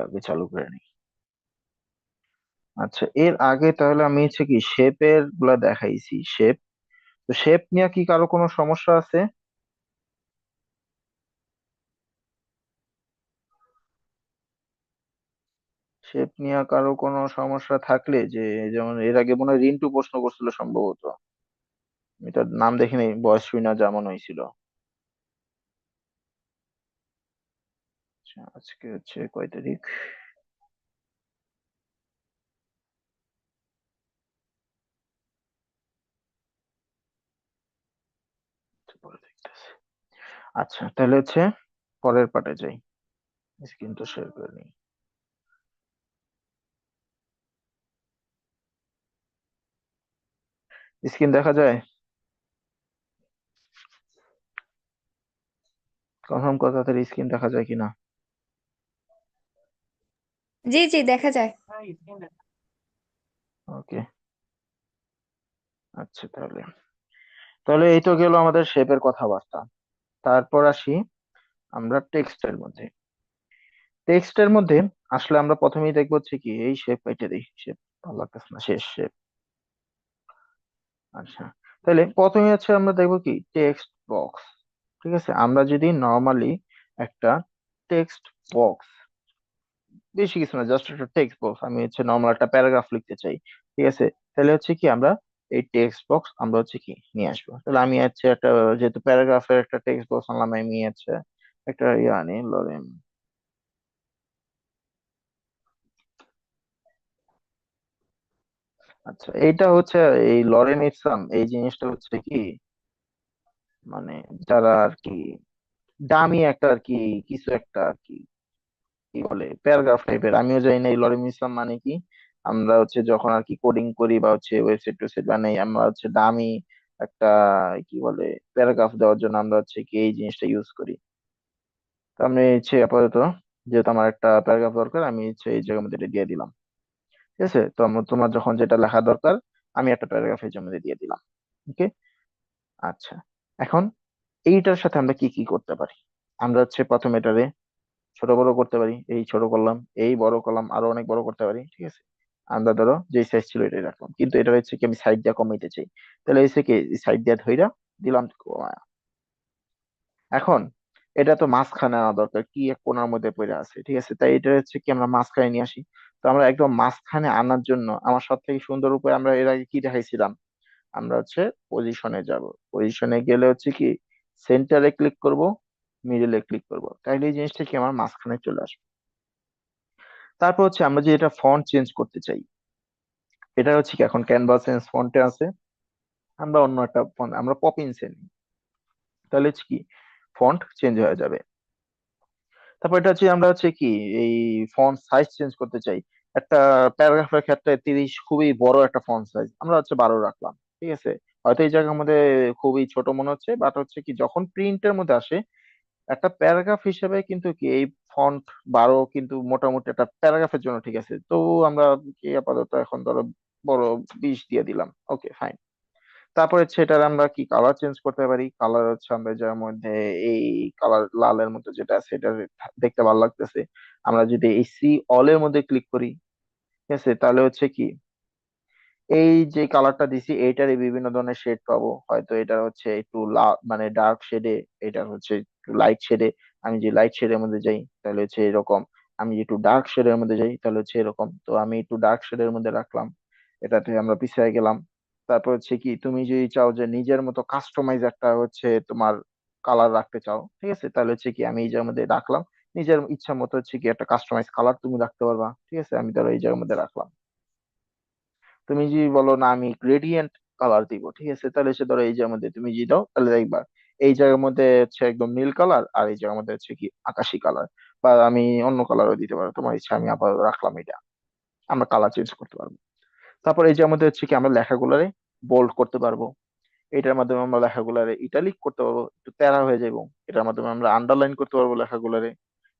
আগে চালু করে নিই। আচ্ছা, এর আগে তাহলে আমি হচ্ছে কি শেপের গুলা দেখাইছি, শেপ। তো শেপ নিয়ে কি কারো কোনো সমস্যা আছে? শেপ নিয়ে কারো কোনো সমস্যা থাকলে, যে যেমন এর আগে মনে হয় রিন্টু প্রশ্ন করছিল সম্ভবত, এটার নাম দেখিনি, বয়স শুনা যেমন হয়েছিল। আচ্ছা, আজকে হচ্ছে কয় তারিখ? আচ্ছা, পরে দেখতেছি। আচ্ছা, তাহলে হচ্ছে পরের পার্টে যাই। স্ক্রিনটা শেয়ার করে নিই। স্ক্রিন দেখা যায়? কনফার্ম কথা, তাদের স্ক্রিন দেখা যায় কিনা? জি জি, দেখা যায়। ওকে। আচ্ছা, তাহলে তাহলে এই তো গেল আমাদের শেপের কথাবার্তা। তারপর আসি আমরা টেক্সটের মধ্যে। টেক্সটের মধ্যে আসলে আমরা প্রথমেই দেখবো হচ্ছে কি এই শেপ, এটা দিই শেপ, ভালো লাগতেছে না, শেষ শেপ। আচ্ছা, তাহলে প্রথমে হচ্ছে আমরা দেখবো কি টেক্সট বক্স। ঠিক আছে, আমরা যদি নর্মালি একটা টেক্সট বক্স, বেশি কিছু না, জাস্ট একটা টেক্সট বক্স, আমি হচ্ছে নর্মাল একটা প্যারাগ্রাফ লিখতে চাই, ঠিক আছে, তাহলে হচ্ছে কি আমরা এই টেক্সট বক্স আমরা হচ্ছে কি নিয়ে আসবো। তাহলে আমি হচ্ছে একটা, যেহেতু প্যারাগ্রাফের একটা টেক্সট বক্স আনলাম, আমি হচ্ছে একটা ইয়া আনি, লরেন। আচ্ছা, এইটা হচ্ছে এই লরেন ইপসাম, এই জিনিসটা হচ্ছে কি মানে যারা আর কি দামি একটা আর কি কিছু একটা আর কি কি বলে প্যারাগ্রাফ টাইপের, আমিও জানি না এই লরেন ইসলাম মানে কি। আমরা হচ্ছে যখন আর কি কোডিং করি বা হচ্ছে ওয়েবসাইট টোয়েবসাইট বানাই, আমরা হচ্ছে দামি একটা কি বলে প্যারাগ্রাফ দেওয়ার জন্য আমরা হচ্ছে কি এই জিনিসটা ইউজ করি। তো আমি হচ্ছে আপাতত, যেহেতু আমার একটা প্যারাগ্রাফ দরকার, আমি হচ্ছে এই জায়গার মধ্যে এটা দিয়ে দিলাম। ঠিক আছে, তো তোমার যখন যেটা লেখা দরকার, আমি একটা প্যারাগ্রাফ এই জন্য দিয়ে দিলাম। ওকে। আচ্ছা, এখন এইটার সাথে আমরা কি কি করতে পারি? আমরা হচ্ছে প্রথমে এটারে ছোট বড় করতে পারি, এই ছোট করলাম, এই বড় করলাম, আরো অনেক বড় করতে পারি, ঠিক আছে। আমরা ধরো যে সাইজ ছিল এটাই রাখলাম, কিন্তু এটা হচ্ছে কি আমি সাইড দিয়ে কমাইতে চাই, তাহলে হচ্ছে কি সাইড দিয়ে ধইরা দিলাম কমায়া। এখন এটা তো মাঝখানে আনা দরকার, কি এক কোণার মধ্যে পড়ে আছে, ঠিক আছে, তাই এটা হচ্ছে কি আমরা মাঝখানে নিয়ে আসি। তো আমরা একদম মাঝখানে আনার জন্য আমার সব থেকে সুন্দর উপায়, আমরা এর আগে কি দেখাইছিলাম, আমরা হচ্ছে পজিশনে যাব। পজিশনে গেলে হচ্ছে কি সেন্টারে ক্লিক করব, মিডলে ক্লিক করব, তাইলে এই জিনিসটা কি আমার মাঝখানে চলে আসবে। তারপর হচ্ছে আমরা যে এটা ফন্ট চেঞ্জ করতে চাই, এটা হচ্ছে কি এখন ক্যানভাস ফন্টে আছে, আমরা অন্য একটা ফন্ট আমরা পপিনসে নিই, তাহলে হচ্ছে কি ফন্ট চেঞ্জ হয়ে যাবে। তারপর এটা হচ্ছে আমরা হচ্ছে কি এই ফন্ট সাইজ চেঞ্জ করতে চাই। একটা প্যারাগ্রাফের ক্ষেত্রে 30 খুবই বড় একটা ফন্ট সাইজ, আমরা হচ্ছে 12 রাখলাম, ঠিক আছে। হয়তো এই জায়গার মধ্যে খুবই ছোট মনে হচ্ছে, বাট হচ্ছে কি যখন প্রিন্টের মধ্যে আসে একটা প্যারাগ্রাফ হিসেবে কিন্তু কি এই ফন্ট 12 কিন্তু মোটামুটি একটা প্যারাগ্রাফের জন্য ঠিক আছে। তো আমরা কি আপাতত এখন ধরো বড় 20 দিয়ে দিলাম, ওকে ফাইন। তারপরে হচ্ছে এটার আমরা কি কালার চেঞ্জ করতে পারি, কালার হচ্ছে আমরা যার মধ্যে এই কালার লালের মধ্যে যেটা আছে এটা দেখতে ভালো লাগতেছে, আমরা যদি এই সি অল এর মধ্যে ক্লিক করি, ঠিক আছে, তাহলে হচ্ছে কি এই যে কালারটা দিছি এইটারই বিভিন্ন ধরনের শেড পাবো, হয়তো এটা হচ্ছে একটু মানে ডার্ক শেডে, এটা হচ্ছে একটু লাইট শেডে। আমি যে লাইট শেডের মধ্যে যাই তাহলে হচ্ছে এরকম, আমি যে একটু ডার্ক শেডের মধ্যে যাই তাহলে হচ্ছে এরকম, তো আমি একটু ডার্ক শেডের মধ্যে রাখলাম, এটাতে আমরা পিছিয়ে গেলাম। তারপর হচ্ছে কি তুমি যদি চাও যে নিজের মতো কাস্টমাইজ একটা হচ্ছে তোমার কালার রাখতে চাও, ঠিক আছে, তাহলে হচ্ছে কি আমি এই জায়গার মধ্যে রাখলাম, নিজের ইচ্ছা মতো হচ্ছে কি একটা কাস্টমাইজ কালার তুমি রাখতে পারবা, ঠিক আছে, আমি ধরো এই জায়গার মধ্যে রাখলাম। তুমি যদি বলো না আমি গ্রেডিয়েন্ট কালার দিব, ঠিক আছে, তাহলে সে ধরো এই যে মধ্যে তুমি যদি দাও তাহলে দেখবা এই জায়গার মধ্যে হচ্ছে একদম নীল কালার, আর এই জায়গার মধ্যে হচ্ছে কি আকাশি কালার, বা আমি অন্য কালারও দিতে পারো, তোমার ইচ্ছা, আমি আবার রাখলাম এটা। আমরা কালার চেঞ্জ করতে পারবো। তারপর এই যে আমাদের হচ্ছে কি আমরা লেখাগুলারে বোল্ড করতে পারবো, এটার মাধ্যমে আমরা লেখাগুলারে ইটালিক করতে পারবো, একটু তেরা হয়ে যাবো, এটার মাধ্যমে আমরা আন্ডারলাইন করতে পারবো লেখাগুলারে।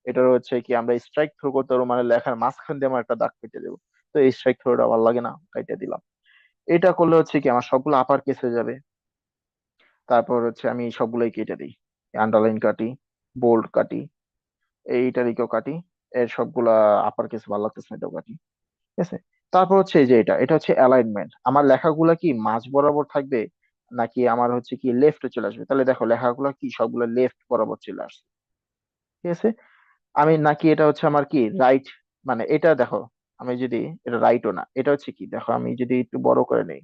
এটার হচ্ছে কি আমরা স্ট্রাইক থ্রো করতে পারবো, মানে লেখার মাঝখান দিয়ে আমার একটা দাগ কেটে দেবো, তো এই স্ট্রাইক থ্রোটা ভালো লাগে না, কাইটা দিলাম। এটা করলে হচ্ছে কি আমার সবগুলো আপার কেস হয়ে যাবে। তারপর হচ্ছে আমি সবগুলোই কেটে দিই, আন্ডারলাইন কাটি, বোল্ড কাটি, এইটারিকেও কাটি, এর সবগুলা আপার কেস ভালো লাগতেছে না, এটা কাটি। ঠিক আছে। তারপর হচ্ছে এই যে এটা হচ্ছে অ্যালাইনমেন্ট। আমার লেখাগুলা কি মাঝ বরাবর থাকবে নাকি আমার হচ্ছে কি লেফটে চলে আসবে? তাহলে দেখো লেখাগুলো কি সবগুলো লেফট বরাবর চলে আসছে। ঠিক আছে। আমি নাকি এটা হচ্ছে আমার কি রাইট, মানে এটা দেখো, আমি যদি এটা রাইটও না, এটা হচ্ছে কি দেখো, আমি যদি একটু বড় করে নেই,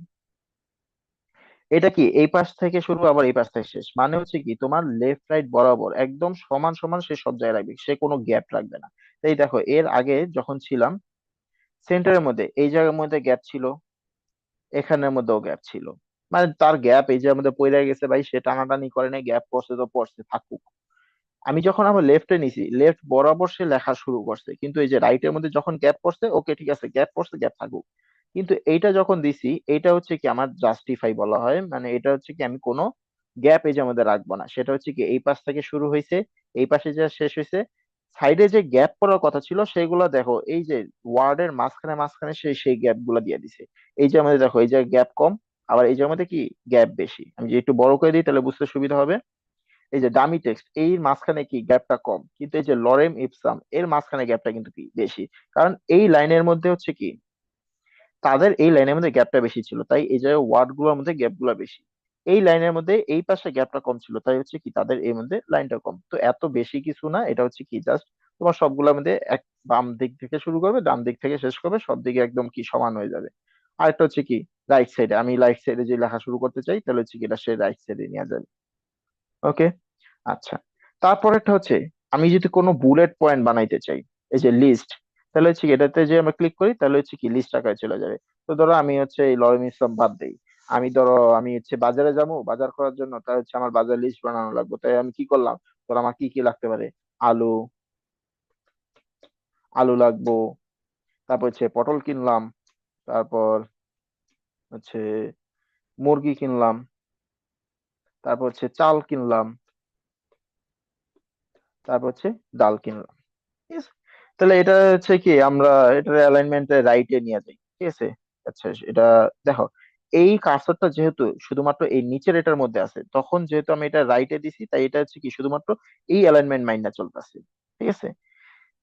এটা কি এই পাশ থেকে শুরু আবার এই পাশ থেকে শেষ, মানে হচ্ছে কি তোমার লেফট রাইট বরাবর একদম সমান সমান সে সব জায়গায় রাখবে, সে কোনো গ্যাপ রাখবে না। তাই দেখো এর আগে যখন ছিলাম সেন্টারের মধ্যে এই জায়গার মধ্যে গ্যাপ ছিল, এখানের মধ্যেও গ্যাপ ছিল, মানে তার গ্যাপ এই জায়গার মধ্যে পড়ে গেছে ভাই, সে টানাটানি করে নাই, গ্যাপ পড়ছে তো পড়ছে, থাকুক। আমি যখন আবার লেফটে নিছি, লেফট বরাবর সে লেখা শুরু করছে, কিন্তু এই যে রাইটের মধ্যে যখন গ্যাপ পড়ছে, ওকে ঠিক আছে গ্যাপ পড়ছে, গ্যাপ থাকুক। কিন্তু এইটা যখন দিছি, এইটা হচ্ছে কি আমার জাস্টিফাই বলা হয়, মানে এটা হচ্ছে কি আমি কোনো গ্যাপ এই যে মধ্যে রাখবো না, সেটা হচ্ছে কি এই পাশ থেকে শুরু হয়েছে, এই পাশে যা শেষ হয়েছে, সাইডে যে গ্যাপ পড়ার কথা ছিল সেগুলো দেখো এই যে ওয়ার্ডের মাঝখানে মাঝখানে সেই গ্যাপ গুলা দিয়ে দিছে। এই যে আমাদের দেখো এই যে গ্যাপ কম, আবার এই যে আমাদের কি গ্যাপ বেশি। আমি যে একটু বড় করে দিই তাহলে বুঝতে সুবিধা হবে। এই যে ডামি টেক্সট এর মাঝখানে কি গ্যাপটা কম, কিন্তু এই যে লরেম ইপসাম এর মাঝখানে গ্যাপটা কিন্তু কি বেশি। কারণ এই লাইনের মধ্যে হচ্ছে কি তাদের এই লাইনের মধ্যে গ্যাপটা বেশি ছিল, তাই এই যে ওয়ার্ড গুলোর মধ্যে গ্যাপ গুলো বেশি। এই লাইনের মধ্যে এই পাশে গ্যাপটা কম ছিল, তাই হচ্ছে কি তাদের এই মধ্যে লাইনটা কম। তো এত বেশি কিছু না, এটা হচ্ছে কি জাস্ট তোমার সবগুলোর মধ্যে এক বাম দিক থেকে শুরু করবে, ডান দিক থেকে শেষ করবে, সব দিকে একদম কি সমান হয়ে যাবে। আরেকটা হচ্ছে কি রাইট সাইডে, আমি রাইট সাইডে যে লেখা শুরু করতে চাই তাহলে হচ্ছে কি এটা সে রাইট সাইডে নিয়ে যাবে। ওকে। আচ্ছা। তারপরেরটা হচ্ছে আমি যদি কোনো বুলেট পয়েন্ট বানাইতে চাই, এই যে লিস্ট, তাহলে হচ্ছে কি এটাতে যে আমরা ক্লিক করি তাহলে হচ্ছে কি লিস্ট আকারে চলে যাবে। তো ধরো আমি হচ্ছে এই লরেন ইসলাম বাদ দেই, আমি ধরো আমি হচ্ছে বাজারে যাবো, বাজার করার জন্য তাই হচ্ছে আমার বাজার লিস্ট বানানো লাগবে, তাই আমি কি করলাম, ধরো আমার কি কি লাগতে পারে, আলু, আলু লাগবো, তারপর হচ্ছে পটল কিনলাম, তারপর হচ্ছে মুরগি কিনলাম, তারপর হচ্ছে চাল কিনলাম, তারপর হচ্ছে ডাল কিনলাম। ঠিক আছে। তাহলে এটা হচ্ছে কি আমরা এটার অ্যালাইনমেন্টে রাইটে নিয়ে যাই। ঠিক আছে। আচ্ছা এটা দেখো, এই কার্সরটা যেহেতু শুধুমাত্র এই নিচের এটার মধ্যে আছে, তখন যেহেতু আমি এটা রাইটে দিছি, তাই এটা হচ্ছে কি শুধুমাত্র এই অ্যালাইনমেন্ট মাইন্ডা চলতেছে। ঠিক আছে।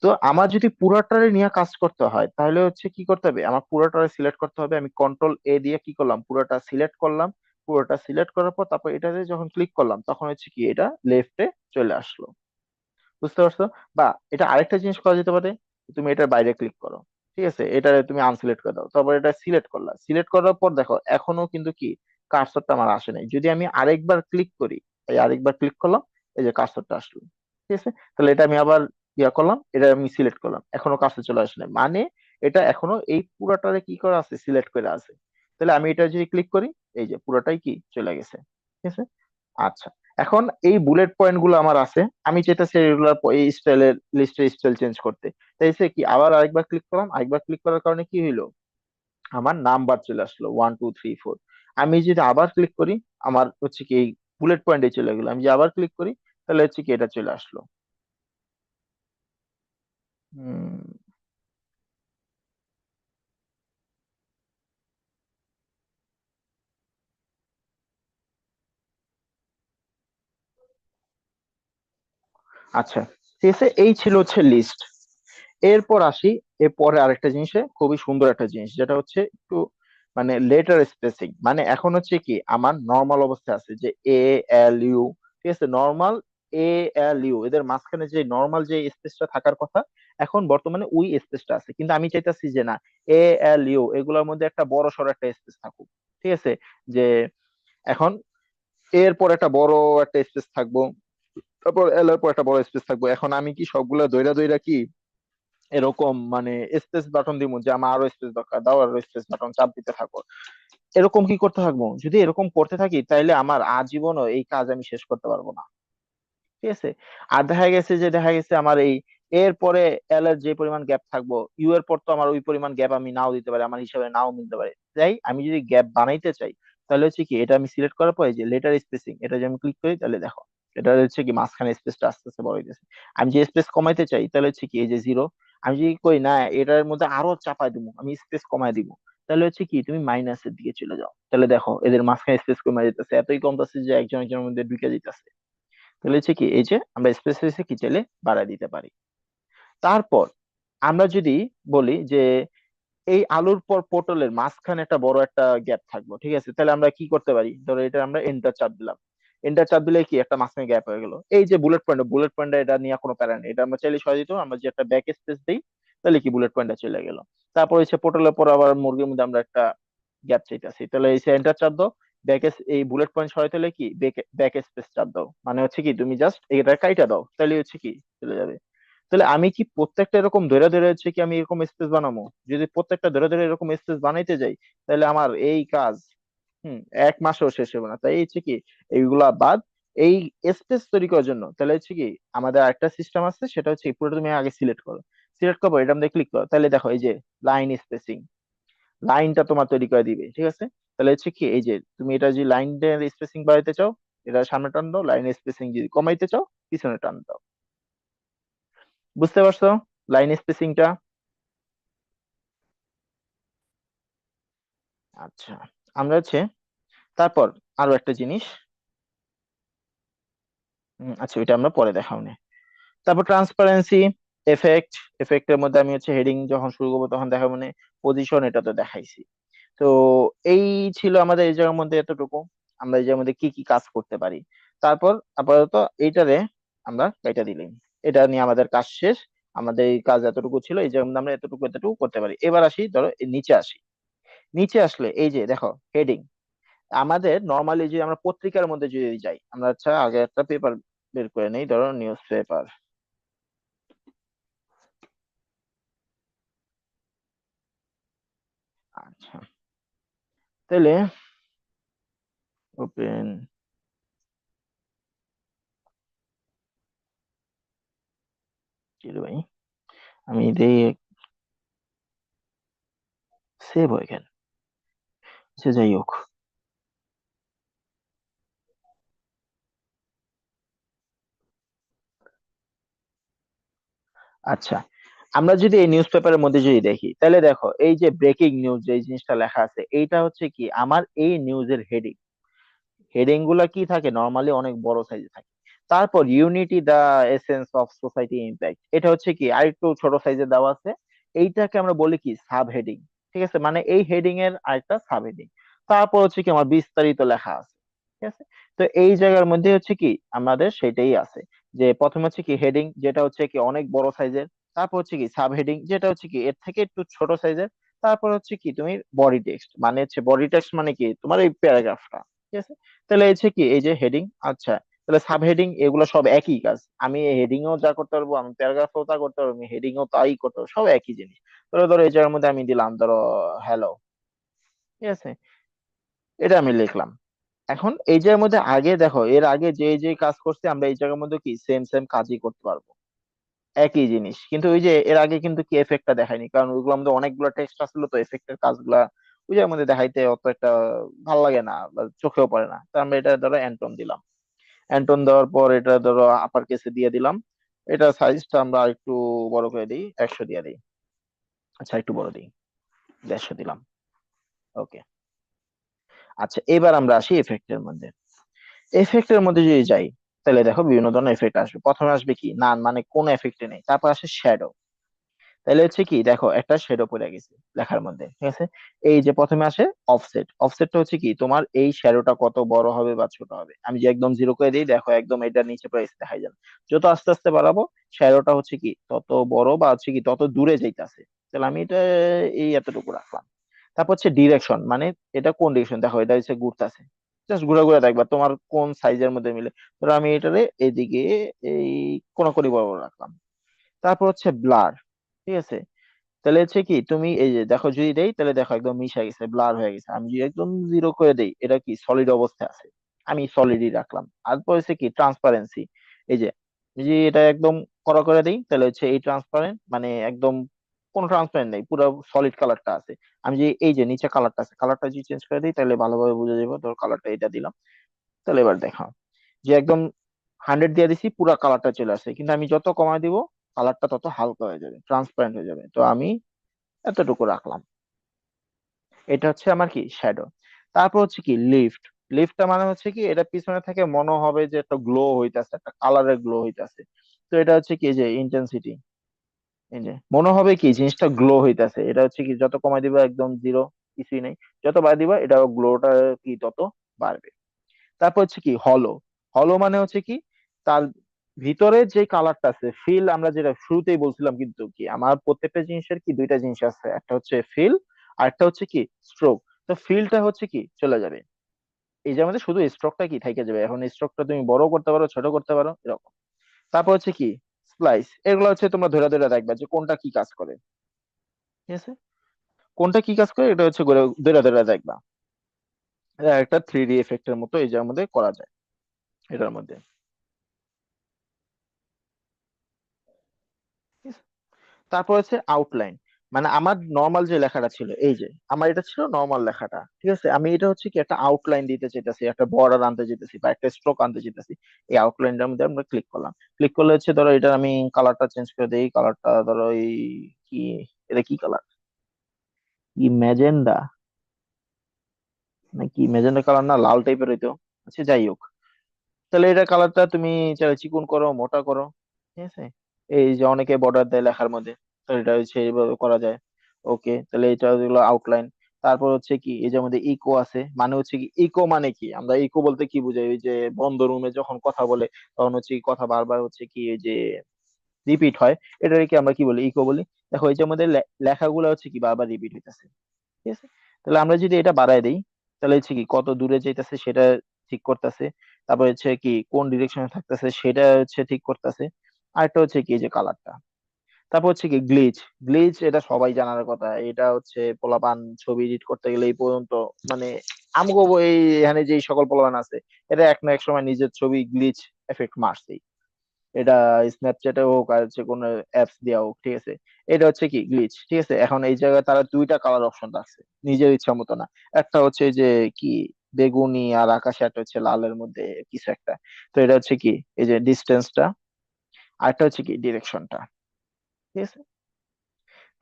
তো আমার যদি পুরাটারে নিয়ে কাজ করতে হয় তাহলে হচ্ছে কি করতে হবে, আমার পুরাটারে সিলেক্ট করতে হবে। আমি কন্ট্রোল এ দিয়ে কি করলাম, পুরোটা সিলেক্ট করলাম। পুরোটা সিলেক্ট করার পর তারপর এটাতে যখন ক্লিক করলাম তখন হচ্ছে কি এটা লেফটে চলে আসলো। বুঝতে পারছো? বা এটা আরেকটা জিনিস করা যেতে পারে, তুমি এটার বাইরে ক্লিক করো, ঠিক আছে, এটা তুমি আনসিলেক্ট করে দাও, তারপর এটা সিলেক্ট করলা, সিলেক্ট করার পর দেখো এখনো কিন্তু কি কার্সরটা আমার আসে নাই। যদি আমি আরেকবার ক্লিক করি, এই আরেকবার ক্লিক করলাম, এই যে কার্সরটা আসলো। ঠিক আছে। তাহলে এটা আমি আবার ইয়া করলাম, এটা আমি সিলেক্ট করলাম, এখনো কার্সর চলে আসে নাই, মানে এটা এখনো এই পুরাটারে কি করা আছে, সিলেক্ট করে আছে। তাহলে আমি এটা যদি ক্লিক করি, এই যে পুরোটাই কি চলে গেছে। ঠিক আছে। আচ্ছা। এখন এই বুলেট পয়েন্ট গুলো আমার আছে, আমি চাইতেছি এগুলো এই স্টাইলের লিস্টের স্টাইল চেঞ্জ করতে। তাই সে কি আবার আরেকবার ক্লিক করলাম, আরেকবার ক্লিক করার কারণে কি হইলো, আমার নাম্বার চলে আসলো 1 2 3 4। আমি যদি আবার ক্লিক করি, আমার হচ্ছে কি এই বুলেট পয়েন্টে চলে গেলো। আমি যদি আবার ক্লিক করি তাহলে হচ্ছে কি এটা চলে আসলো। হুম। আচ্ছা। ঠিক আছে, এই ছিল হচ্ছে লিস্ট। এরপর আসি, এরপরে আরেকটা জিনিসে খুবই সুন্দর একটা জিনিস, যেটা হচ্ছে একটু মানে লেটার স্পেসিং। মানে এখন হচ্ছে কি আমার নর্মাল অবস্থা আছে যে ALU, ঠিক আছে, নর্মাল ALU, এদের মাঝখানে যে নর্মাল যে স্পেসটা থাকার কথা, এখন বর্তমানে ওই স্পেসটা আছে, কিন্তু আমি চাইতেছি যে না, ALU এগুলোর মধ্যে একটা বড় সড় একটা স্পেস থাকুক। ঠিক আছে। যে এখন এরপর একটা বড় একটা স্পেস থাকবো, তারপর এল এর পর একটা বড় স্পেস থাকবো। এখন আমি কি সবগুলা দইরা দইরা কি এরকম মানে স্পেস বাটন দিব যে আমার আরো স্পেস দরকার, দাও আরো স্পেস বাটন চাপ দিতে থাকো, এরকম কি করতে থাকবো? যদি এরকম করতে থাকি তাইলে আমার আজীবনও এই কাজ আমি শেষ করতে পারবো না। ঠিক আছে। আর দেখা গেছে আমার এই এর পরে এল এর যে পরিমাণ গ্যাপ থাকবো, ইউ এর পর তো আমার ওই পরিমাণ গ্যাপ আমি নাও দিতে পারি, আমার হিসাবে নাও মিলতে পারে। তাই আমি যদি গ্যাপ বানাইতে চাই তাহলে হচ্ছে কি এটা আমি সিলেক্ট করার পরে যে লেটার স্পেসিং, এটা যদি আমি ক্লিক করি তাহলে দেখো এটা হচ্ছে কি মাঝখানে স্পেসটা আস্তে আস্তে বড় হইতেছে। আমি যে স্পেস কমাইতে চাই তাহলে হচ্ছে কি এই যে 0, আমি যদি কই না এটার মধ্যে আরো চাপাই দিব, আমি স্পেস কমাই দিব, তাহলে হচ্ছে কি তুমি মাইনাসের দিকে চলে যাও, তাহলে দেখো এদের মাঝখানে স্পেস কমে যেতেছে, এতই কমতেছে যে একজন একজনের মধ্যে ঢুকে যেতেছে। তাহলে হচ্ছে কি এই যে আমরা স্পেস হয়েছে কি চাইলে বাড়ায় দিতে পারি। তারপর আমরা যদি বলি যে এই আলুর পর পটলের মাঝখানে একটা বড় একটা গ্যাপ থাকবো, ঠিক আছে, তাহলে আমরা কি করতে পারি? ধরো এটা আমরা এন্টার চাপ দিলাম। এন্টার চাপ দিলে কি একটা মাঝখানে গ্যাপ হয়ে গেল, এই যে বুলেট পয়েন্ট এটা নিয়ে কোনো প্যারা নেই, এটা আমরা চাইলে সরাই দিতে পারি। আমরা যে একটা ব্যাক স্পেস দিই তাহলে কি বুলেট পয়েন্টটা চলে গেল। তারপর হচ্ছে পটলের পর আবার মুরগির মধ্যে আমরা একটা গ্যাপ চাইতেছি, তাহলে এই এন্টার চাপ দাও। এই বুলেট পয়েন্ট সরাইতে হলে কি ব্যাক স্পেস চাপ দাও, মানে হচ্ছে কি তুমি জাস্ট এটা কাইটা দাও, তাহলে হচ্ছে কি চলে যাবে। তাহলে আমি কি প্রত্যেকটা এরকম ধরে ধরে হচ্ছে কি আমি এরকম স্পেস বানাবো? যদি প্রত্যেকটা ধরে ধরে এরকম স্পেস বানাইতে যাই তাহলে আমার এই কাজ হুম 1 মাসেও শেষ হবে না। তাই হচ্ছে কি এইগুলা বাদ। এই স্পেস তৈরি করার জন্য তাহলে হচ্ছে কি আমাদের একটা সিস্টেম আছে, সেটা হচ্ছে পুরো তুমি আগে সিলেক্ট করো। সিলেক্ট করবো, এটা মধ্যে ক্লিক করো, তাহলে দেখো এই যে লাইন স্পেসিং, লাইনটা তোমার তৈরি করে দিবে, ঠিক আছে। তাহলে হচ্ছে কি এই যে তুমি এটা যে লাইনের স্পেসিং বাড়াইতে চাও, এটা সামনে টান দাও, লাইন স্পেসিং যদি কমাইতে চাও পিছনে টান দাও। বুঝতে পারছো লাইন স্পেসিংটা? আচ্ছা, আমরা হচ্ছে তারপর আরো একটা জিনিস, আচ্ছা ওইটা আমরা পরে দেখাও নে। তারপর ট্রান্সপারেন্সি, এফেক্ট। এফেক্টের মধ্যে আমি হচ্ছে হেডিং যখন শুরু করবো তখন দেখাবো মানে পজিশন, এটা তো দেখাইছি। তো এই ছিল আমাদের এই জায়গার মধ্যে এতটুকু, আমরা এই জায়গার মধ্যে কি কি কাজ করতে পারি। তারপর আপাতত এইটারে আমরা এটা দিলাম, এটা নিয়ে আমাদের কাজ শেষ। আমাদের এই কাজ এতটুকু ছিল, এই জায়গার মধ্যে আমরা এতটুকু এতটুকু করতে পারি। এবার আসি, ধরো এর নিচে আসি। নিচে আসলে এই যে দেখো হেডিং, আমাদের নর্মালি যে আমরা পত্রিকার মধ্যে যদি যাই, আমরা আচ্ছা আগে একটা পেপার বের করে নেই, ধরো নিউজ পেপার। আচ্ছা, তাহলে ওপেন, কি রে ভাই, আমি দেই, সেভ হয়ে গেল। সে যাই হোক। আচ্ছা, আমরা যদি এই নিউজ পেপারের মধ্যে যদি দেখি তাহলে দেখো এই যে ব্রেকিং নিউজ যে জিনিসটা লেখা আছে, এইটা হচ্ছে কি আমার এই নিউজের হেডিং। হেডিং গুলা কি থাকে নর্মালি অনেক বড় সাইজে থাকে। তারপর unity the essence of society impact, এটা হচ্ছে কি আরেকটু ছোট সাইজে দেওয়া আছে। এইটাকে আমরা বলি কি সাব হেডিং, ঠিক আছে, মানে এই হেডিং এর আরেকটা সাব হেডিং। তারপর হচ্ছে কি আমার বিস্তারিত লেখা আছে, ঠিক আছে। তো এই জায়গার মধ্যে হচ্ছে কি আমাদের সেটাই আছে, যে প্রথমে হচ্ছে কি হেডিং যেটা হচ্ছে কি অনেক বড় সাইজের, তারপর হচ্ছে কি সাব হেডিং যেটা হচ্ছে কি এর থেকে একটু ছোট সাইজের, তারপর হচ্ছে কি তুমি বডি টেক্সট, মানে হচ্ছে বডি টেক্সট মানে কি তোমার এই প্যারাগ্রাফটা, ঠিক আছে। তাহলে হচ্ছে কি এই যে হেডিং, আচ্ছা তাহলে সাব হেডিং এগুলো সব একই কাজ, আমি হেডিং এও যা করতে পারবো, আমি প্যারাগ্রাফেও তা করতে পারবো, আমি হেডিং এও তাই করতে পারবো, সব একই জিনিস। ধরো ধরো এই জায়গার মধ্যে আমি দিলাম ধরো হ্যালো, ঠিক আছে, এটা আমি লিখলাম। এখন এই জায়গার মধ্যে আগে দেখো এর আগে যে যে কাজ করছে আমরা এই জায়গার মধ্যে কি সেম সেম কাজই করতে পারবো, একই জিনিস। কিন্তু ওই যে এর আগে কিন্তু কি এফেক্টটা দেখায়নি, কারণ ওইগুলো আমাদের অনেকগুলো টেক্সট আসলো, তো এফেক্টের কাজগুলা ওই জায়গার মধ্যে দেখাইতে অত একটা ভালো লাগে না বা চোখেও পড়ে না, তো আমরা এটা ধরো অ্যান্টন দিলাম। অ্যান্টন দেওয়ার পর এটা ধরো আপার কেসে দিয়ে দিলাম। এটা সাইজটা আমরা একটু বড় করে দিই, 100 দিয়ে দিই। আচ্ছা একটু বড় দিই, 150 দিলাম। ওকে। আচ্ছা এবার আমরা আসি এফেক্টের মধ্যে। এফেক্টের মধ্যে যদি যাই তাহলে দেখো বিভিন্ন ধরনের এফেক্ট আসবে। প্রথমে আসবে কি নান, মানে কোন এফেক্টে নেই, তারপর আসে শ্যাডো। তাহলে হচ্ছে কি দেখো একটা শ্যাডো পড়ে গেছে লেখার মধ্যে, ঠিক আছে। এই যে প্রথমে আসে অফসেট, অফসেটটা হচ্ছে কি তোমার এই শ্যাডোটা কত বড় হবে বা ছোট হবে। আমি যে একদম জিরো করে দিই দেখো একদম এটার নিচে প্রাইস দেখাই যাবে। যত আস্তে আস্তে বাড়াবো শ্যাডোটা হচ্ছে কি তত বড় বা হচ্ছে কি তত দূরে যাইতেছে। তাহলে আমি এটা এই এতটুকু রাখলাম। তারপর হচ্ছে ডিরেকশন, মানে এটা কোন ডিরেকশন, দেখো এটা হচ্ছে ঘুরতেছে, জাস্ট ঘুরে ঘুরে দেখবা তোমার কোন সাইজের মধ্যে মিলে। ধরো আমি এটারে এদিকে এই কোনাকুনি বরাবর রাখলাম। তারপর হচ্ছে ব্লার, ঠিক আছে। তাহলে হচ্ছে কি তুমি এই যে দেখো যদি দেই তাহলে দেখো একদম মিশে গেছে, ব্লার হয়ে গেছে। আমি যদি একদম জিরো করে দেই এটা কি সলিড অবস্থায় আছে, আমি সলিডই রাখলাম। তারপর হচ্ছে কি ট্রান্সপারেন্সি, এই যে যদি এটা একদম কড়া করে দেই তাহলে হচ্ছে এই ট্রান্সপারেন্ট মানে একদম কোনো ট্রান্সপারেন্ট নেই, পুরো সলিড কালারটা আছে। আমি যে এই যে নিচে কালারটা আছে কালারটা যদি চেঞ্জ করে দিই তাহলে ভালোভাবে বুঝে যাবো। ধর কালারটা এটা দিলাম, তাহলে এবার দেখো যে একদম 100 দিয়ে দিছি পুরো কালারটা চলে আসে, কিন্তু আমি যত কমায় দিব কালারটা তত হালকা হয়ে যাবে, ট্রান্সপারেন্ট হয়ে যাবে। তো আমি এতটুকু রাখলাম। এটা হচ্ছে আমার কি শ্যাডো। তারপর হচ্ছে কি লিফট। লিফটটা মানে হচ্ছে কি এটা পিছনে থেকে মনে হবে যে একটা গ্লো হইতাছে, একটা কালারের গ্লো হইতাছে। তো এটা হচ্ছে কি যে ইন্টেন্সিটি, এই যে মনে হবে কি জিনিসটা গ্লো হইতাছে, এটা হচ্ছে কি যত কমাই দিবা একদম জিরো, কিছুই নেই। যত বাড়াই দিবা এটা গ্লোটা কি তত বাড়বে। তারপর হচ্ছে কি হলো। হলো মানে হচ্ছে কি তার ভিতরে যে কালারটা আছে, ফিল আমরা যেটা শুরুতেই বলছিলাম, কিন্তু কি আমার প্রত্যেকটা জিনিসের কি দুইটা জিনিস আছে, একটা হচ্ছে ফিল আর একটা হচ্ছে কি স্ট্রোক। তো ফিলটা হচ্ছে কি চলে যাবে, এই যে আমাদের শুধু স্ট্রোকটা কি থেকে যাবে। এখন স্ট্রোকটা তুমি বড় করতে পারো, ছোট করতে পারো, এরকম। তারপর হচ্ছে কি স্প্লাইস, এগুলো হচ্ছে তোমরা ধরে ধরে দেখবা যে কোনটা কি কাজ করে। ঠিক আছে, কোনটা কি কাজ করে এটা হচ্ছে ধরে ধরে দেখবা। এটা একটা 3D এফেক্টের মতো এই যে আমাদের করা যায় এটার মধ্যে। ঠিক আছে? তারপর হচ্ছে আউটলাইন, মানে আমার নর্মাল যে লেখাটা ছিল, এই যে আমার এটা ছিল নর্মাল লেখাটা, ঠিক আছে, আমি এটা হচ্ছে কি একটা আউটলাইন দিতে চাইতেছি, একটা বর্ডার আনতে চাইতেছি বা একটা স্ট্রোক আনতে চাইতেছি। এই আউটলাইনটার মধ্যে আমরা ক্লিক করলাম। ক্লিক করলে হচ্ছে ধরো এটা আমি কালারটা চেঞ্জ করে দিই, কালারটা ধরো এই কি, এটা কি কালার, কি ম্যাজেন্ডা নাকি ম্যাজেন্ডা কালার, না লাল টাইপের হইতো। আচ্ছা যাই হোক, তাহলে এটা কালারটা তুমি চাইলে চিকন করো, মোটা করো। ঠিক আছে, এই যে অনেকে বর্ডার দেয় লেখার মধ্যে, তো এটা হচ্ছে এইভাবে করা যায়। ওকে, তাহলে এটা হলো আউটলাইন। তারপর হচ্ছে কি এই যে আমাদের ইকো আছে, মানে হচ্ছে কি ইকো মানে কি, আমরা ইকো বলতে কি বুঝাই, ওই যে বন্ধ রুমে যখন কথা বলে তখন হচ্ছে কি কথা বারবার হচ্ছে কি এই যে রিপিট হয়, এটাকে কি আমরা কি বলি, ইকো বলি। দেখো এই যে আমাদের লেখাগুলো হচ্ছে কি বারবার রিপিট হইতেছে। ঠিক আছে, তাহলে আমরা যদি এটা বাড়ায় দিই, তাহলে হচ্ছে কি কত দূরে যাইতেছে সেটা ঠিক করতেছে। তারপর হচ্ছে কি কোন ডিরেকশনে থাকতেছে সেটা হচ্ছে ঠিক করতেছে। আরেকটা হচ্ছে কি এই যে কালারটা। তারপর হচ্ছে কি গ্লিচ। গ্লিচ এটা সবাই জানার কথা, এটা হচ্ছে পোলাপান ছবি এডিট করতে গেলে এই পর্যন্ত, মানে আমগো এই এখানে যে সকল পোলাপান আছে, এটা এক না এক সময় নিজের ছবি গ্লিচ এফেক্ট মারছে। এটা স্ন্যাপচ্যাটে হোক আর যে কোনো অ্যাপস দেওয়া হোক, ঠিক আছে। এটা হচ্ছে কি গ্লিচ, ঠিক আছে। এখন এই জায়গায় তারা দুইটা কালার অপশন রাখছে, নিজের ইচ্ছা মতো না। একটা হচ্ছে যে কি বেগুনি আর আকাশে, একটা হচ্ছে লালের মধ্যে কিছু একটা। তো এটা হচ্ছে কি এই যে ডিস্টেন্সটা, আর একটা হচ্ছে কি ডিরেকশনটা। ঠিক আছে,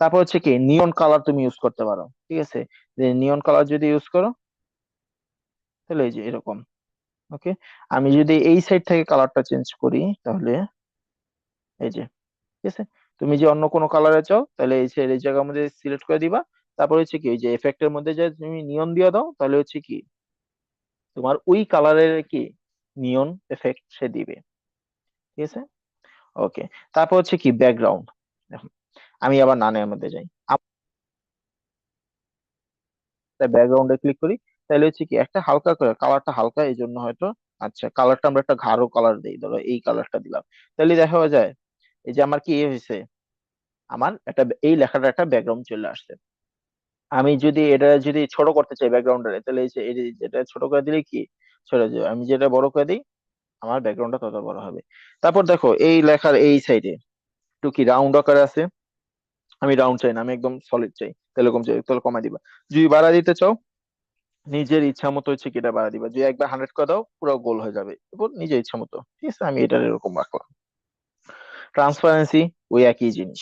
তারপর হচ্ছে কি নিয়ন কালার তুমি ইউজ করতে পারো। ঠিক আছে, যে নিয়ন কালার যদি ইউজ করো তাহলে এই যে এরকম। ওকে, আমি যদি এই সাইড থেকে কালারটা চেঞ্জ করি তাহলে এই যে, ঠিক আছে, তুমি যে অন্য কোনো কালারে চাও তাহলে এই জায়গার মধ্যে সিলেক্ট করে দিবা। তারপর হচ্ছে কি ওই যে এফেক্টের মধ্যে যে তুমি নিয়ন দিয়ে দাও, তাহলে হচ্ছে কি তোমার ওই কালারের কি নিয়ন এফেক্ট সে দিবে। ঠিক আছে, ওকে। তারপর হচ্ছে কি ব্যাকগ্রাউন্ড। দেখো আমি আবার নানের মধ্যে যাই, ব্যাকগ্রাউন্ডে ক্লিক করি, তাহলে হচ্ছে কি একটা হালকা করে কালারটা হালকা এই জন্য হয়তো। আচ্ছা, কালারটা আমরা একটা গাঢ় কালার দিই, ধরো এই কালারটা দিলাম। তাহলে দেখা যায় এই যে আমার কি হয়েছে, আমার একটা এই লেখাটা একটা ব্যাকগ্রাউন্ড চলে আসছে। আমি যদি এটা যদি ছোট করতে চাই ব্যাকগ্রাউন্ডারে, তাহলে এই যে যেটা ছোট করে দিলে কি ছোট হয়ে যাবে, আমি যেটা বড় করে দিই আমার ব্যাকগ্রাউন্ডটা তত বড় হবে। তারপর দেখো এই লেখার এই সাইডে একটু কি রাউন্ড আকারে আছে, আমি রাউন্ড চাই না, আমি একদম সলিড চাই, তাহলে কম চাই তাহলে কমাই দিবা। যদি বাড়া দিতে চাও নিজের ইচ্ছা মতো হচ্ছে কি এটা বাড়া দিবা, যদি একবার 100 করে দাও পুরো গোল হয়ে যাবে, এরপর নিজের ইচ্ছা মতো। ঠিক আছে, আমি এটা এরকম রাখলাম। ট্রান্সপারেন্সি ওই একই জিনিস।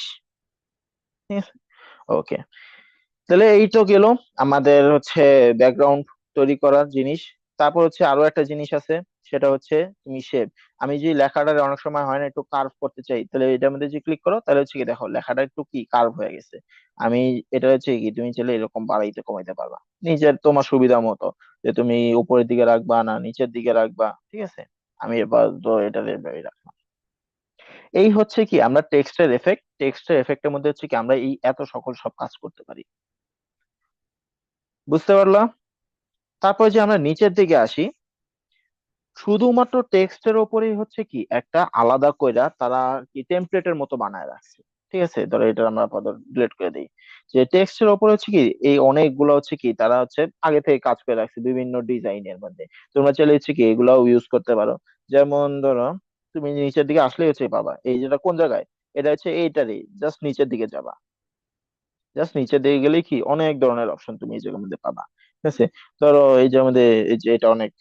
ঠিক আছে, ওকে। তাহলে এই তো গেল আমাদের হচ্ছে ব্যাকগ্রাউন্ড তৈরি করার জিনিস। তারপর হচ্ছে আরো একটা জিনিস আছে, সেটা হচ্ছে তুমি শেপ। আমি যে লেখাটা অনেক সময় হয় না একটু কার্ভ করতে চাই, তাহলে এটার মধ্যে যে ক্লিক করো তাহলে হচ্ছে কি দেখো লেখাটা একটু কি কার্ভ হয়ে গেছে। আমি এটা হচ্ছে কি তুমি চাইলে এরকম বাড়াইতে কমাইতে পারবা নিজের তোমার সুবিধা মতো, যে তুমি উপরের দিকে রাখবা না নিচের দিকে রাখবা। ঠিক আছে, আমি এবার তো এটা রাখলাম। এই হচ্ছে কি আমরা টেক্সটের এফেক্টের মধ্যে হচ্ছে কি আমরা এই এত সকল সব কাজ করতে পারি। বুঝতে পারলা? তারপর যে আমরা নিচের দিকে আসি, শুধুমাত্র টেক্সটের ওপরেই হচ্ছে কি একটা আলাদা কইরা তারা কি টেমপ্লেটের মতো বানায় রাখছে। ঠিক আছে, ধরো এটা আমরা আপাতত ডিলিট করে দিই। যে টেক্সটের ওপরে হচ্ছে কি এই অনেকগুলো হচ্ছে কি তারা হচ্ছে আগে থেকে কাজ করে রাখছে বিভিন্ন ডিজাইনের মধ্যে। তোমরা চাইলে হচ্ছে কি এগুলাও ইউজ করতে পারো। যেমন ধরো তুমি নিচের দিকে আসলে হচ্ছে পাবা এই যেটা কোন জায়গায়, এটা হচ্ছে এইটারই জাস্ট নিচের দিকে যাবা। জাস্ট নিচের দিকে গেলেই কি অনেক ধরনের অপশন তুমি এই জায়গার মধ্যে পাবা। ঠিক আছে, ধরো এই যে আমাদের এই যে এটা অনেক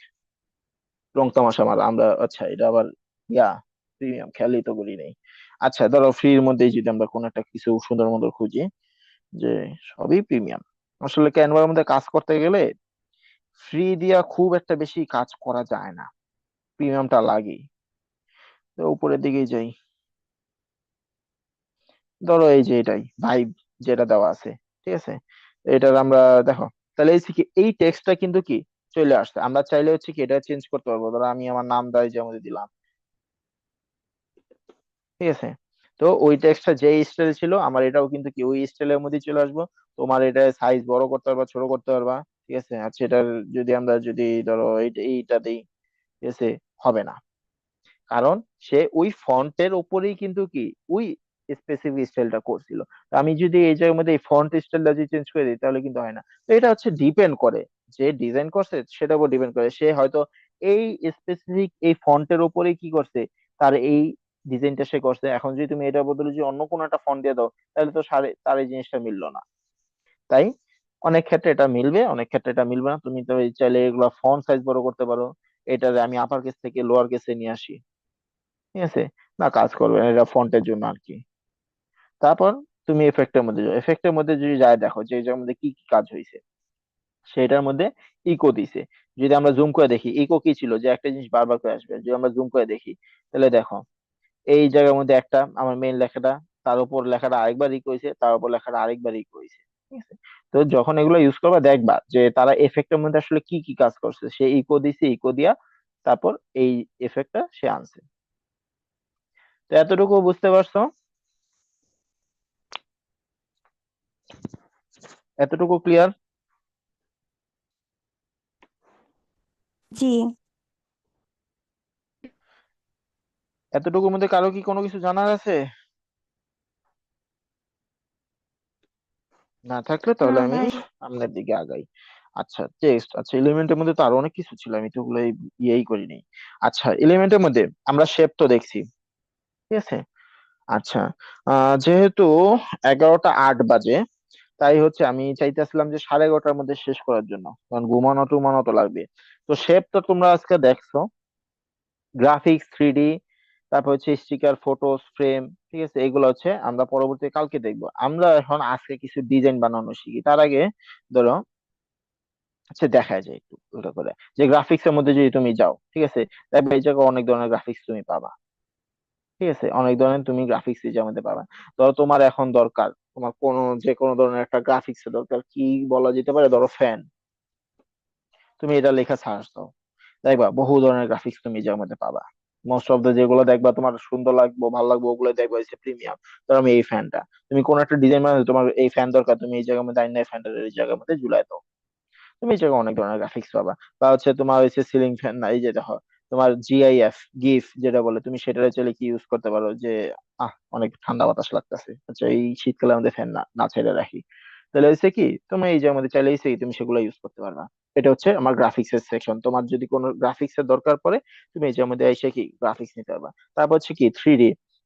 রং তামাশা মারা আমরা, আচ্ছা এটা আবার ইয়া প্রিমিয়াম খেয়ালই তো করি নেই। আচ্ছা ধরো ফ্রির মধ্যে যদি আমরা কোন একটা কিছু সুন্দর মতো খুঁজি, যে সবই প্রিমিয়াম। আসলে ক্যানভার মধ্যে কাজ করতে গেলে ফ্রি দিয়া খুব একটা বেশি কাজ করা যায় না, প্রিমিয়ামটা লাগেই। তো উপরের দিকেই যাই, ধরো এই যে এটাই ভাইব যেটা দেওয়া আছে, ঠিক আছে। এটার আমরা দেখো, তাহলে এই কি এই টেক্সটটা কিন্তু কি চলে আসছে, আমরা চাইলে হচ্ছে কি এটা চেঞ্জ করতে পারবো। ধরো আমি আমার নাম দাই যেমন দিলাম, ঠিক আছে। তো ওই টেক্সটটা যে স্টাইলে ছিল আমার এটাও কিন্তু কি ওই স্টাইলের মধ্যে চলে আসবো। তোমার এটা সাইজ বড় করতে পারবা, ছোট করতে পারবা, ঠিক আছে। আচ্ছা এটার যদি আমরা যদি ধরো এইটা দিই, ঠিক আছে, হবে না। কারণ সে ওই ফন্টের উপরেই কিন্তু কি ওই স্পেসিফিক স্টাইলটা করছিল। তো আমি যদি এই জায়গার মধ্যে এই ফন্ট স্টাইলটা যদি চেঞ্জ করে দিই তাহলে কিন্তু হয় না। তো এটা হচ্ছে ডিপেন্ড করে, যে ডিজাইন করছে সেটার উপর ডিপেন্ড করে। সে হয়তো এই স্পেসিফিক এই ফন্টের উপরে কি করছে, তার এই ডিজাইনটা সে করছে। এখন যদি তুমি এটার বদলে যদি অন্য কোনো একটা ফন্ট দিয়ে দাও তাহলে তো তার এই জিনিসটা মিললো না। তাই অনেক ক্ষেত্রে এটা মিলবে, অনেক ক্ষেত্রে এটা মিলবে না। তুমি তো এই চাইলে এগুলো ফন্ট সাইজ বড় করতে পারো। এটারে আমি আপার কেস থেকে লোয়ার কেসে নিয়ে আসি, ঠিক আছে, না কাজ করবে না, এটা ফন্টের জন্য আর কি। তারপর তুমি এফেক্টের মধ্যে যাও, এফেক্টের মধ্যে যদি যায় দেখো যে এটার মধ্যে কি কি কাজ হয়েছে। সেটার মধ্যে ইকো দিছে। যদি আমরা জুম করে দেখি ইকো কি ছিল, যে একটা জিনিস বারবার করে আসবে। যদি আমরা জুম করে দেখি তাহলে দেখো এই জায়গার মধ্যে একটা আমার মেইন লেখাটা, তার উপর লেখাটা আরেকবার ইকো হয়েছে, তার উপর লেখাটা আরেকবার ইকো হয়েছে, ঠিক আছে। তো যখন এগুলো ইউজ করবা দেখবা যে তারা এফেক্টের মধ্যে আসলে কি কি কাজ করছে। সে ইকো দিছে, ইকো দিয়া তারপর এই এফেক্টটা সে আনছে। তো এতটুকু বুঝতে পারছো? এতটুকু ক্লিয়ার? জি। এতটুকুর মধ্যে কারো কি কোনো কিছু জানার আছে? না থাকলে না তাহলে আমি ভাই। সামনের দিকে আগাই। আচ্ছা টেক্সট, আচ্ছা এলিমেন্টের মধ্যে তো আরো অনেক কিছু ছিল, আমি তো ওগুলো ইয়েই করিনি। আচ্ছা এলিমেন্টের মধ্যে আমরা শেপ তো দেখছি, ঠিক আছে। আচ্ছা যেহেতু 11টা 8 বাজে, তাই হচ্ছে আমি চাইতেছিলাম যে 11:30টার মধ্যে শেষ করার জন্য, কারণ ঘুমানো টুমানো তো লাগবে। তো শেপ তো তোমরা আজকে দেখছো, গ্রাফিক্স, 3D, তারপর হচ্ছে স্টিকার, ফটোস, ফ্রেম, ঠিক আছে। এগুলো হচ্ছে আমরা পরবর্তী কালকে দেখবো। আমরা এখন আজকে কিছু ডিজাইন বানানো শিখি। তার আগে ধরো আচ্ছা দেখা যায় একটু ওটা করে, যে গ্রাফিক্স এর মধ্যে যদি তুমি যাও, ঠিক আছে, দেখবে এই জায়গায় অনেক ধরনের গ্রাফিক্স তুমি পাবা, ঠিক আছে। অনেক ধরনের তুমি গ্রাফিক্স এই জায়গার মধ্যে পাবা। ধরো তোমার এখন দরকার, তোমার কোনো যে কোনো ধরনের একটা গ্রাফিক্স এর দরকার, কি বলা যেতে পারে, ধরো ফ্যান। তুমি এটা লেখা সার্চ দাও, দেখবা বহু ধরনের গ্রাফিক্স তুমি এই জায়গার মধ্যে পাবা। মোস্ট অফ দ্য যেগুলো দেখবা তোমার সুন্দর লাগবে ভালো লাগবে ওগুলো দেখবা হচ্ছে প্রিমিয়াম। ধরো আমি এই ফ্যানটা, তুমি কোন একটা ডিজাইন মানে তোমার এই ফ্যান দরকার, তুমি এই জায়গার মধ্যে আইনা ফ্যানটা এই জায়গার মধ্যে ঝুলাই দাও, তুমি এই জায়গায় অনেক ধরনের গ্রাফিক্স পাবা। বা হচ্ছে তোমার হচ্ছে সিলিং ফ্যান, না এই যে দেখো তোমার জিআইএফ গিফ যেটা বলে, তুমি সেটা চাইলে কি ইউজ করতে পারো যে অনেক ঠান্ডা বাতাস লাগতেছে, আচ্ছা এই শীতকালে আমাদের ফ্যান না না ছেড়ে রাখি, তাহলে হচ্ছে কি তুমি এই যে আমাদের চাইলে হচ্ছে কি তুমি সেগুলো ইউজ করতে পারবা। এটা হচ্ছে আমার গ্রাফিক্স এর সেকশন। তোমার যদি কোনো গ্রাফিক্স এর দরকার পড়ে তুমি এই যে আমাদের এসে কি গ্রাফিক্স নিতে পারবা। তারপর হচ্ছে কি 3D,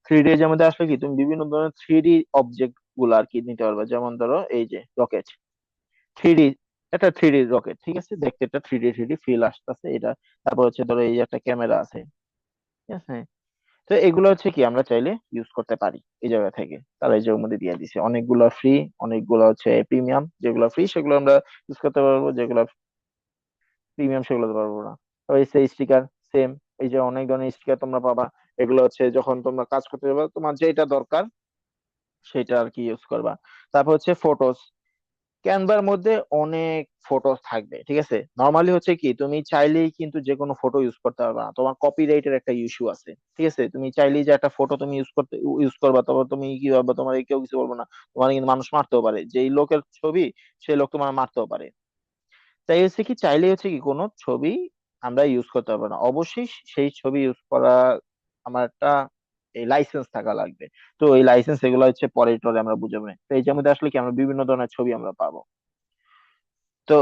3D এর মধ্যে আসলে কি তুমি বিভিন্ন ধরনের 3D অবজেক্ট গুলো আর কি নিতে পারবা। যেমন ধরো এই যে রকেট, 3D, এটা 3D রকেট, ঠিক আছে, দেখতে একটা 3D ফিল আসতেছে এটা। তারপর হচ্ছে ধরো এই যে একটা ক্যামেরা আছে, ঠিক আছে। তো এগুলো হচ্ছে কি আমরা চাইলে ইউজ করতে পারি এই জায়গা থেকে। তারা এই জায়গার মধ্যে দিয়ে দিছে অনেকগুলো ফ্রি, অনেকগুলো হচ্ছে প্রিমিয়াম। যেগুলো ফ্রি সেগুলো আমরা ইউজ করতে পারবো, যেগুলো প্রিমিয়াম সেগুলো তো পারবো না। তো এই স্টিকার সেম, এই যে অনেক ধরনের স্টিকার তোমরা পাবা। এগুলো হচ্ছে যখন তোমরা কাজ করতে যাবে তোমার যেটা দরকার সেটা আর কি ইউজ করবা। তারপর হচ্ছে ফটোস, ক্যানভার মধ্যে অনেক ফটো থাকবে, ঠিক আছে। নর্মালি হচ্ছে কি তুমি চাইলেই কিন্তু যে কোনো ফটো ইউজ করতে পারবে না, তোমার কপিরাইটের একটা ইস্যু আছে, ঠিক আছে। তুমি চাইলেই যে একটা ফটো তুমি ইউজ করবা, তবে তুমি কি ভাববা তোমার কেউ কিছু বলবো না, তোমার কিন্তু মানুষ মারতেও পারে, যেই লোকের ছবি সেই লোক তোমার মারতেও পারে। তাই হচ্ছে কি চাইলেই হচ্ছে কি কোনো ছবি আমরা ইউজ করতে পারবো না। অবশ্যই সেই ছবি ইউজ করা আমার একটা এই লাইসেন্স থাকা লাগবে। তো এই লাইসেন্স এগুলো হচ্ছে পরে টরে আমরা বুঝাবো না। তো এই যে মধ্যে আসলে কি আমরা বিভিন্ন ধরনের ছবি আমরা পাবো। তো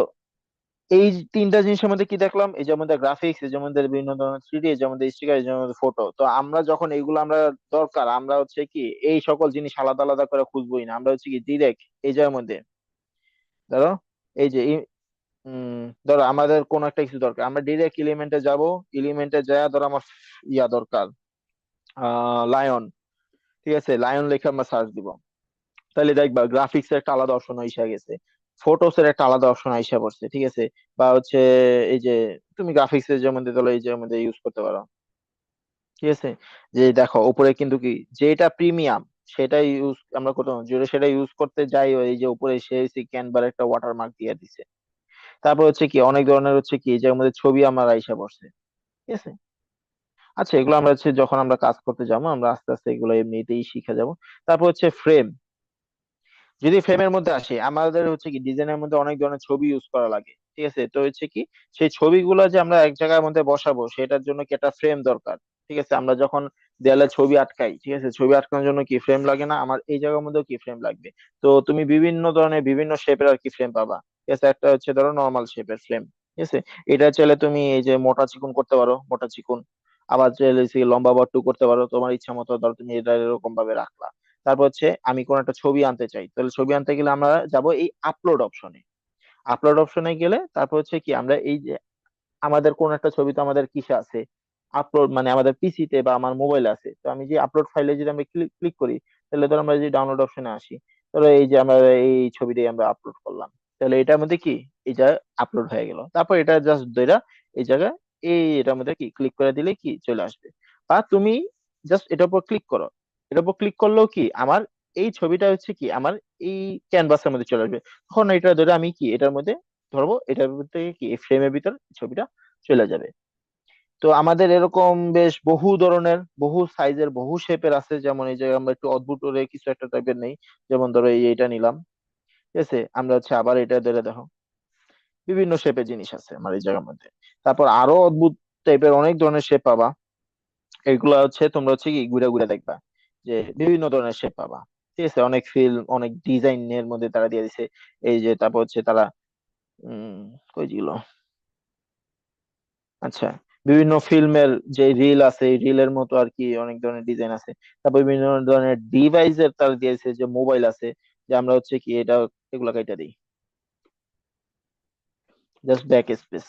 এই তিনটা জিনিসের মধ্যে কি দেখলাম, এই যেমন গ্রাফিক্স, এই যেমন বিভিন্ন ধরনের 3D, এই যেমন স্টিকার, এই যেমন ফটো। তো আমরা যখন এইগুলো আমরা দরকার আমরা হচ্ছে কি এই সকল জিনিস আলাদা আলাদা করে খুঁজবোই না, আমরা হচ্ছে কি ডিরেক্ট এই জায়গার মধ্যে ধরো এই যে ধরো আমাদের কোন একটা কিছু দরকার, আমরা ডিরেক্ট এলিমেন্টে যাব। এলিমেন্টে যায় ধরো আমার ইয়া দরকার লায়ন, ঠিক আছে, লায়ন লিখে আমরা সার্চ দিব। তাহলে দেখবা গ্রাফিক্স এর একটা আলাদা অপশন আইসা গেছে, ফটোস এর একটা আলাদা অপশন আইসা পড়ছে, ঠিক আছে। বা হচ্ছে এই যে তুমি গ্রাফিক্স এর যেমন দিতে এই যে মধ্যে ইউজ করতে পারো, ঠিক আছে। যে দেখো উপরে কিন্তু কি যেটা প্রিমিয়াম সেটাই ইউজ আমরা করতাম, যদি সেটা ইউজ করতে যাই ওই যে উপরে সে ক্যানভার একটা ওয়াটারমার্ক দিয়ে দিছে। তারপর হচ্ছে কি অনেক ধরনের হচ্ছে কি যে আমাদের ছবি আমার আইসা পড়ছে, ঠিক আছে। আচ্ছা, এগুলো আমরা হচ্ছে যখন আমরা কাজ করতে যাবো আমরা আস্তে আস্তে এগুলো এমনিতেই শিখে যাব। তারপর হচ্ছে ফ্রেম। যদি ফ্রেমের মধ্যে আসে, আমাদের হচ্ছে কি ডিজাইনের মধ্যে অনেক ধরনের ছবি ইউজ করা লাগে, ঠিক আছে। তো হচ্ছে কি সেই ছবিগুলো যে আমরা এক জায়গার মধ্যে বসাবো সেটার জন্য কি একটা ফ্রেম দরকার, ঠিক আছে। আমরা যখন দেয়ালে ছবি আটকাই, ঠিক আছে, ছবি আটকানোর জন্য কি ফ্রেম লাগে না, আমার এই জায়গার মধ্যেও কি ফ্রেম লাগবে। তো তুমি বিভিন্ন ধরনের বিভিন্ন শেপের আর কি ফ্রেম পাবা, ঠিক আছে। একটা হচ্ছে ধরো নর্মাল শেপের ফ্রেম, ঠিক আছে। এটা চাইলে তুমি এই যে মোটা চিকন করতে পারো, মোটা চিকন। আবার চাইলে হচ্ছে কি লম্বা বট্টু করতে পারো, তোমার ইচ্ছা মতো ধরো তুমি এটা এরকম ভাবে রাখলা। তারপর হচ্ছে আমি কোন একটা ছবি আনতে চাই, তাহলে ছবি আনতে গেলে আমরা যাব এই আপলোড অপশনে। আপলোড অপশনে গেলে তারপর হচ্ছে কি আমরা এই যে আমাদের কোন একটা ছবি তো আমাদের কিসে আছে, আপলোড মানে আমাদের পিসিতে বা আমার মোবাইলে আছে। তো আমি যে আপলোড ফাইলে যদি আমি ক্লিক ক্লিক করি, তাহলে ধর আমরা যদি ডাউনলোড অপশনে আসি, তাহলে এই যে আমরা এই ছবিটাই আমরা আপলোড করলাম, তাহলে এটার মধ্যে কি এটা আপলোড হয়ে গেল। তারপর এটা জাস্ট ধরে এই জায়গায় এই এটার মধ্যে কি ক্লিক করে দিলে কি চলে আসবে। বা তুমি জাস্ট এটার উপর ক্লিক করো, এটার উপর ক্লিক করলেও কি আমার এই ছবিটা হচ্ছে কি আমার এই ক্যানভাসের মধ্যে চলে আসবে। তখন এটা ধরে আমি কি এটার মধ্যে ধরবো, এটার থেকে কি ফ্রেমের ভিতর ছবিটা চলে যাবে। তো আমাদের এরকম বেশ বহু ধরনের বহু সাইজের বহু শেপের আছে, যেমন এই যে আমরা একটু অদ্ভুত করে কিছু একটা টাইপের নেই, যেমন ধরো এই এটা নিলাম, ঠিক আছে। আমরা হচ্ছে আবার এটা ধরে দেখো বিভিন্ন শেপের জিনিস আছে আমার এই জায়গার মধ্যে। তারপর আরো অদ্ভুত টাইপের অনেক ধরনের শেপ পাবা, এগুলা হচ্ছে তোমরা হচ্ছে কি ঘুরে ঘুরে দেখবা যে বিভিন্ন ধরনের শেপ পাবা, ঠিক আছে। অনেক ফিল্ম অনেক ডিজাইনের মধ্যে তারা দিয়ে দিছে। এই যে তারপর হচ্ছে তারা উম কই দিল, আচ্ছা, বিভিন্ন ফিল্মের যে রিল আছে এই রিলের মতো আর কি অনেক ধরনের ডিজাইন আছে। তারপর বিভিন্ন ধরনের ডিভাইসের তারা দিয়েছে, যে মোবাইল আছে, যে আমরা হচ্ছে কি এটা এগুলা কাইটা দিই জাস্ট ব্যাক স্পেস।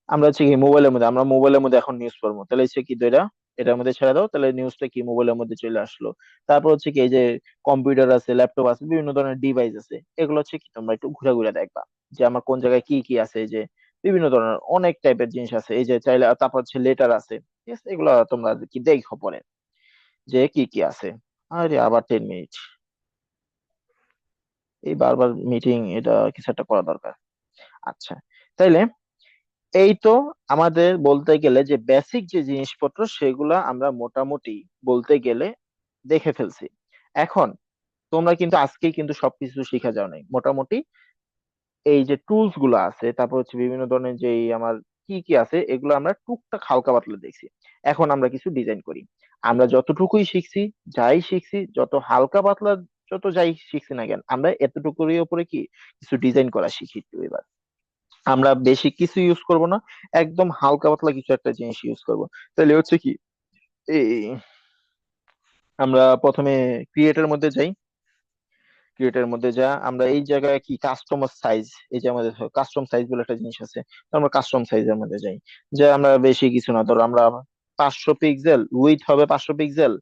আমরা হচ্ছে কি মোবাইলের মধ্যে আমরা মোবাইলের মধ্যে এখন নিউজ পড়বো, তাহলে হচ্ছে কি দুইটা এটার মধ্যে ছেড়ে দাও, তাহলে নিউজটা কি মোবাইলের মধ্যে চলে আসলো। তারপর হচ্ছে কি এই যে কম্পিউটার আছে, ল্যাপটপ আছে, বিভিন্ন ধরনের ডিভাইস আছে, এগুলো হচ্ছে কি তোমরা একটু ঘুরে ঘুরে দেখবা যে আমার কোন জায়গায় কি কি আছে। এই যে বিভিন্ন ধরনের অনেক টাইপের জিনিস আছে, এই যে চাইলে তারপর হচ্ছে লেটার আছে, ঠিক আছে। এগুলো তোমরা কি দেখো পরে যে কি কি আছে। আরে আবার 10 মিনিট, এই বারবার মিটিং, এটা কিছু একটা করা দরকার। আচ্ছা, তাইলে এই তো আমাদের বলতে গেলে যে বেসিক যে জিনিসপত্র সেগুলা আমরা মোটামুটি বলতে গেলে দেখে ফেলছি। এখন তোমরা কিন্তু আজকেই কিন্তু সবকিছু শিখা যাও নাই মোটামুটি। এই যে টুলস গুলো আছে, তারপর হচ্ছে বিভিন্ন ধরনের যে এই আমার কি কি আছে এগুলো আমরা টুকটাক হালকা পাতলা দেখছি। এখন আমরা কিছু ডিজাইন করি। আমরা যতটুকুই শিখছি, যাই শিখছি, যত হালকা পাতলা যত যাই শিখছি না কেন, আমরা এতটুকুর উপরে কি কিছু ডিজাইন করা শিখি একটু এবার। আমরা বেশি কিছু ইউজ করব না, একদম হালকা পাতলা কিছু একটা জিনিস ইউজ করব। তাহলে হচ্ছে কি এই আমরা প্রথমে ক্রিয়েটের মধ্যে যাই। ক্রিয়েটের মধ্যে যা আমরা এই জায়গায় কি কাস্টমার সাইজ, এই যে আমাদের কাস্টম সাইজ বলে একটা জিনিস আছে, তো আমরা কাস্টম সাইজের মধ্যে যাই। যে আমরা বেশি কিছু না, ধরো আমরা 500 পিক্সেল উইথ হবে, 500 পিক্সেল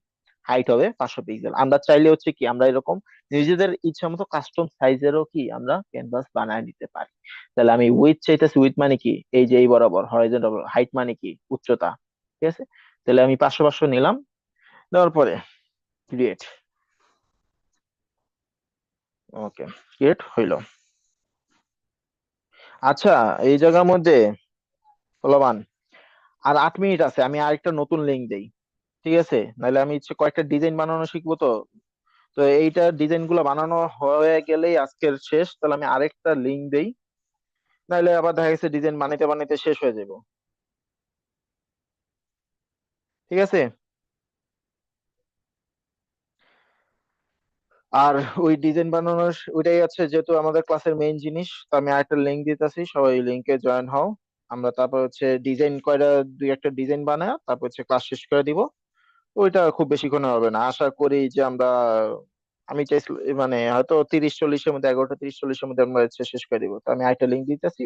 হাইট হবে 500 পিক্সেল। আমরা চাইলে হচ্ছে কি আমরা এরকম নিজেদের ইচ্ছা মতো কাস্টম সাইজেরও কি আমরা ক্যানভাস বানায় নিতে পারি। তাহলে আমি উইথ চাইতেছি, উইথ মানে কি এই যে এই বরাবর হরাইজন্টাল, হাইট মানে কি উচ্চতা, ঠিক আছে। তাহলে আমি 500 500 নিলাম, দেওয়ার পরে ক্রিয়েট। ওকে, ক্রিয়েট হইলো। আচ্ছা, এই জায়গার মধ্যে বলবান আর 8 মিনিট আছে, আমি আরেকটা নতুন লিঙ্ক দেই, ঠিক আছে। নাহলে আমি ইচ্ছে কয়েকটা ডিজাইন বানানো শিখবো। তো তো এইটা ডিজাইন গুলো বানানো হয়ে গেলেই আজকের শেষ, তাহলে আমি আরেকটা লিঙ্ক দেই, নাহলে আবার দেখা গেছে ডিজাইন বানাইতে বানাইতে শেষ হয়ে যাবো, ঠিক আছে। আর ওই ডিজাইন বানানোর ওইটাই আছে যেহেতু আমাদের ক্লাসের মেইন জিনিস, তো আমি আরেকটা লিঙ্ক দিতেছি, সবাই লিঙ্কে জয়েন হও। আমরা তারপর হচ্ছে ডিজাইন কয়টা দুই একটা ডিজাইন বানায় তারপর হচ্ছে ক্লাস শেষ করে দিব। ওইটা খুব বেশিক্ষণ হবে না, আশা করি যে আমরা আমি চাইছি মানে হয়তো 30 40-এর মধ্যে, 11টা 30 40-এর মধ্যে আমরা হচ্ছে শেষ করে দিব। তো আমি আরেকটা লিঙ্ক দিতেছি।